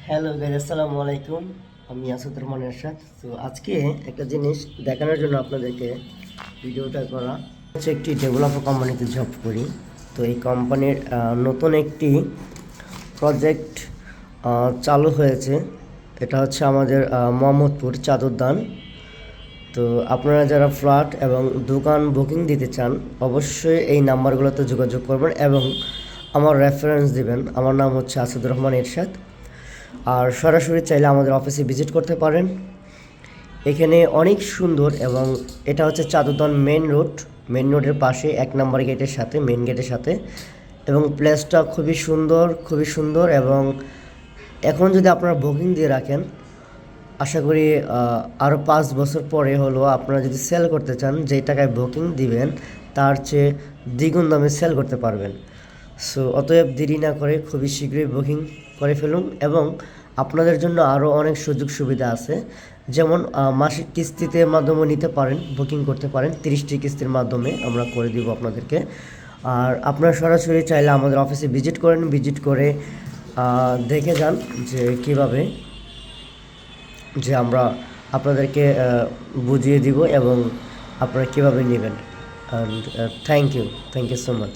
Hello guys, আসসালামু আলাইকুম। আমি আসাদুর রহমান এরশাদ। তো আজকে একটা জিনিস দেখানোর জন্য আপনাদেরকে ভিডিওটা করা হচ্ছে। একটি ডেভেলপার কোম্পানিতে জব করি। তো এই কোম্পানির নতুন একটি প্রজেক্ট চালু হয়েছে। এটা হচ্ছে আমাদের মোহাম্মদপুর চাদরদান। তো আপনারা যারা ফ্ল্যাট এবং দোকান বুকিং দিতে চান অবশ্যই এই নাম্বারগুলোতে যোগাযোগ করবেন এবং আমার রেফারেন্স দিবেন। আমার নাম হচ্ছে আসাদুর রহমান এরশাদ। আর সরাসরি চাইলে আমাদের অফিসে ভিজিট করতে পারেন। এখানে অনেক সুন্দর, এবং এটা হচ্ছে চাদরদান মেন রোডের পাশে 1 নম্বর গেটের সাথে, মেন গেটের সাথে। এবং প্লেসটা খুবই সুন্দর। এবং এখন যদি আপনারা বুকিং দিয়ে রাখেন, আশা করি আরও 5 বছর পরে হলো আপনারা যদি সেল করতে চান, যেই টাকায় বুকিং দিবেন তার চেয়ে দ্বিগুণ দামে সেল করতে পারবেন। সো অতএব দেরি না করে খুবই শীঘ্রই বুকিং করে ফেলুন। এবং আপনাদের জন্য আরও অনেক সুযোগ সুবিধা আছে, যেমন মাসিক কিস্তিতে মাধ্যমে নিতে পারেন, বুকিং করতে পারেন। 30টি কিস্তির মাধ্যমে আমরা করে দিব আপনাদেরকে। আর আপনারা সরাসরি চাইলে আমাদের অফিসে ভিজিট করে দেখে যান যে কীভাবে যে আমরা আপনাদেরকে বুঝিয়ে দিব এবং আপনারা কীভাবে নেবেন। And thank you so much.